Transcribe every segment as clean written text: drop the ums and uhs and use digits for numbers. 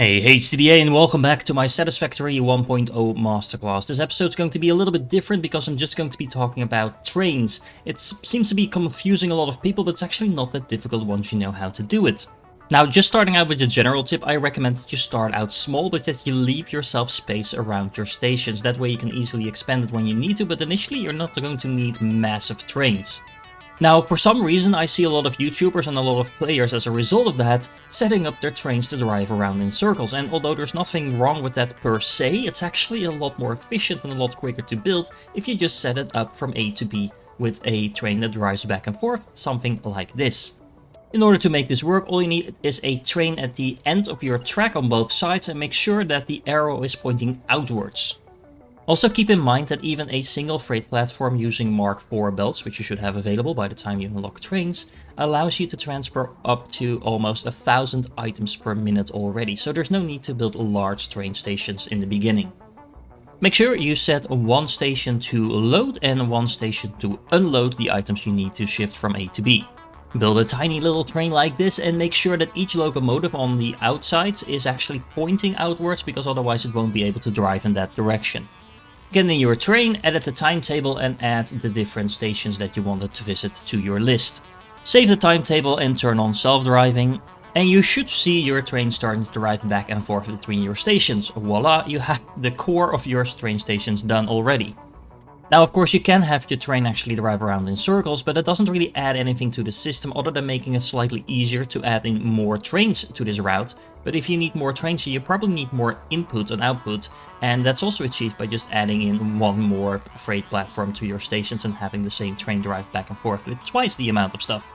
Hey HTDA, and welcome back to my Satisfactory 1.0 Masterclass. This episode's going to be a little bit different because I'm just going to be talking about trains. It seems to be confusing a lot of people, but it's actually not that difficult once you know how to do it. Now, just starting out with the general tip, I recommend that you start out small, but that you leave yourself space around your stations. That way you can easily expand it when you need to, but initially you're not going to need massive trains. Now, for some reason, I see a lot of YouTubers and a lot of players as a result of that, setting up their trains to drive around in circles. And although there's nothing wrong with that per se, it's actually a lot more efficient and a lot quicker to build if you just set it up from A to B with a train that drives back and forth, something like this. In order to make this work, all you need is a train at the end of your track on both sides, and make sure that the arrow is pointing outwards. Also keep in mind that even a single freight platform using Mark IV belts, which you should have available by the time you unlock trains, allows you to transport up to almost 1,000 items per minute already, so there's no need to build large train stations in the beginning. Make sure you set one station to load and one station to unload the items you need to shift from A to B. Build a tiny little train like this and make sure that each locomotive on the outsides is actually pointing outwards, because otherwise it won't be able to drive in that direction. Get in your train, edit the timetable, and add the different stations that you wanted to visit to your list. Save the timetable and turn on self-driving, and you should see your train starting to drive back and forth between your stations. Voila, you have the core of your train stations done already. Now, of course, you can have your train actually drive around in circles, but it doesn't really add anything to the system other than making it slightly easier to add in more trains to this route. But if you need more trains, you probably need more input and output, and that's also achieved by just adding in one more freight platform to your stations and having the same train drive back and forth with twice the amount of stuff.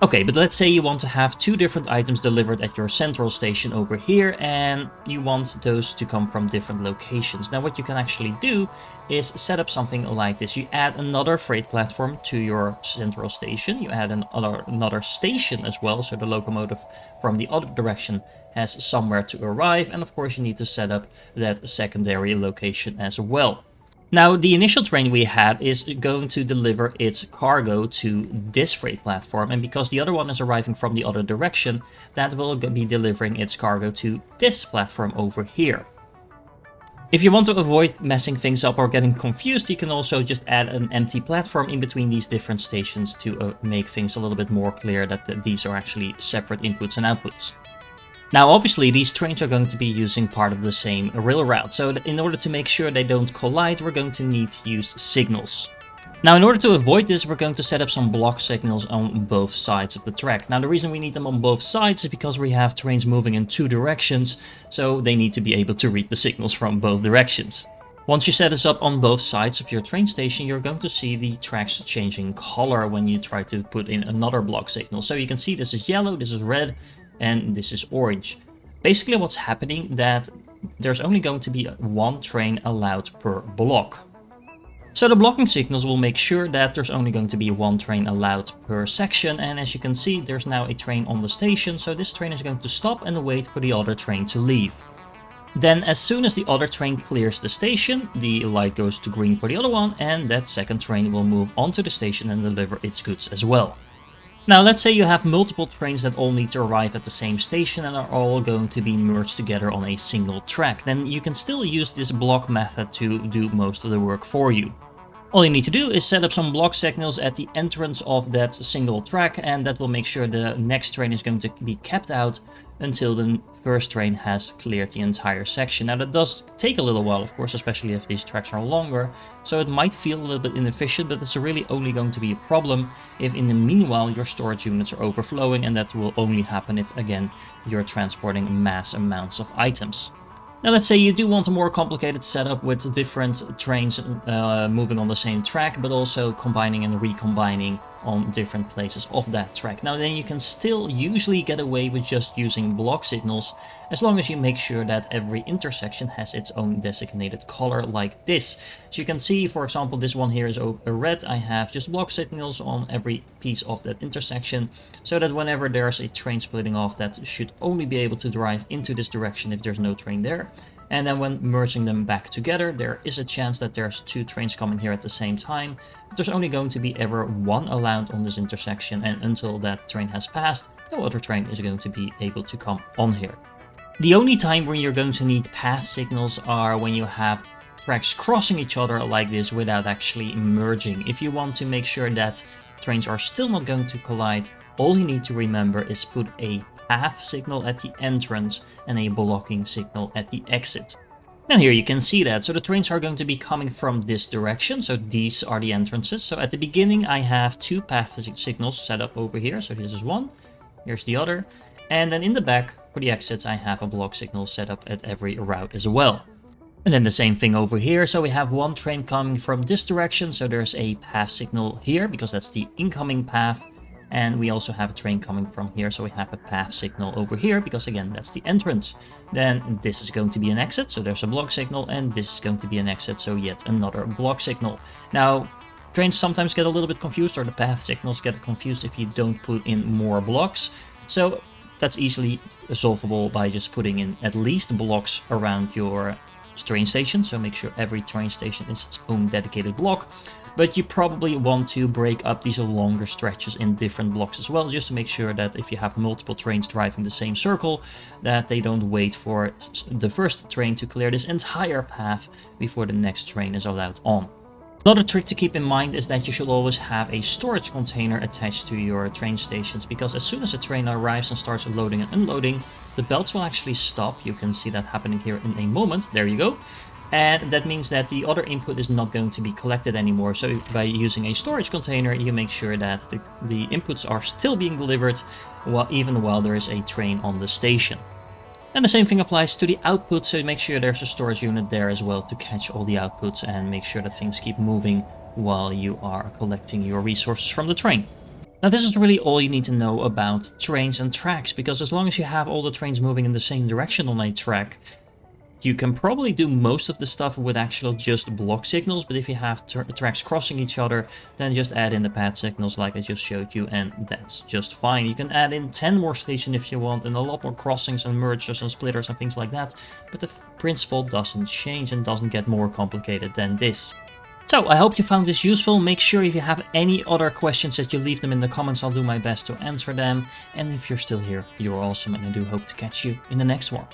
Okay, but let's say you want to have two different items delivered at your central station over here, and you want those to come from different locations. Now, what you can actually do is set up something like this. You add another freight platform to your central station. You add another station as well, so the locomotive from the other direction has somewhere to arrive. And of course, you need to set up that secondary location as well. Now, the initial train we have is going to deliver its cargo to this freight platform, and because the other one is arriving from the other direction, that will be delivering its cargo to this platform over here. If you want to avoid messing things up or getting confused, you can also just add an empty platform in between these different stations to make things a little bit more clear that these are actually separate inputs and outputs. Now, obviously, these trains are going to be using part of the same rail route, so in order to make sure they don't collide, we're going to need to use signals. Now, in order to avoid this, we're going to set up some block signals on both sides of the track. Now, the reason we need them on both sides is because we have trains moving in two directions, so they need to be able to read the signals from both directions. Once you set this up on both sides of your train station, you're going to see the tracks changing color when you try to put in another block signal. So you can see this is yellow, this is red, and this is orange. Basically what's happening that there's only going to be one train allowed per block. So the blocking signals will make sure that there's only going to be one train allowed per section, and as you can see, there's now a train on the station, so this train is going to stop and wait for the other train to leave. Then as soon as the other train clears the station, the light goes to green for the other one, and that second train will move onto the station and deliver its goods as well. Now, let's say you have multiple trains that all need to arrive at the same station and are all going to be merged together on a single track. Then you can still use this block method to do most of the work for you. All you need to do is set up some block signals at the entrance of that single track, and that will make sure the next train is going to be kept out until the first train has cleared the entire section. Now, that does take a little while, of course, especially if these tracks are longer, so it might feel a little bit inefficient, but it's really only going to be a problem if in the meanwhile your storage units are overflowing, and that will only happen if, again, you're transporting mass amounts of items. Now, let's say you do want a more complicated setup with different trains moving on the same track, but also combining and recombining on different places of that track. Now, then you can still usually get away with just using block signals, as long as you make sure that every intersection has its own designated color like this. As you can see, for example, this one here is a red. I have just block signals on every piece of that intersection, so that whenever there's a train splitting off, that should only be able to drive into this direction if there's no train there. And then when merging them back together, there is a chance that there's two trains coming here at the same time. There's only going to be ever one allowed on this intersection, and until that train has passed, no other train is going to be able to come on here. The only time when you're going to need path signals are when you have tracks crossing each other like this without actually merging. If you want to make sure that trains are still not going to collide, all you need to remember is put a path signal at the entrance and a blocking signal at the exit. And here you can see that. So the trains are going to be coming from this direction. So these are the entrances. So at the beginning, I have two path signals set up over here. So this is one, here's the other. And then in the back, for the exits, I have a block signal set up at every route as well. And then the same thing over here. So we have one train coming from this direction. So there's a path signal here because that's the incoming path. And we also have a train coming from here. So we have a path signal over here because again, that's the entrance. Then this is going to be an exit. So there's a block signal, and this is going to be an exit. So yet another block signal. Now, trains sometimes get a little bit confused, or the path signals get confused if you don't put in more blocks. So that's easily solvable by just putting in at least blocks around your train station. So make sure every train station is its own dedicated block. But you probably want to break up these longer stretches in different blocks as well, just to make sure that if you have multiple trains driving the same circle, that they don't wait for the first train to clear this entire path before the next train is allowed on. Another trick to keep in mind is that you should always have a storage container attached to your train stations, because as soon as a train arrives and starts loading and unloading, the belts will actually stop. You can see that happening here in a moment. There you go. And that means that the other input is not going to be collected anymore. So by using a storage container, you make sure that the inputs are still being delivered even while there is a train on the station. And the same thing applies to the outputs, so make sure there's a storage unit there as well to catch all the outputs and make sure that things keep moving while you are collecting your resources from the train. Now this is really all you need to know about trains and tracks, because as long as you have all the trains moving in the same direction on a track, you can probably do most of the stuff with actual just block signals, but if you have tracks crossing each other, then just add in the path signals like I just showed you, and that's just fine. You can add in 10 more stations if you want, and a lot more crossings and mergers and splitters and things like that, but the principle doesn't change and doesn't get more complicated than this. So I hope you found this useful. Make sure if you have any other questions that you leave them in the comments. I'll do my best to answer them. And if you're still here, you're awesome, and I do hope to catch you in the next one.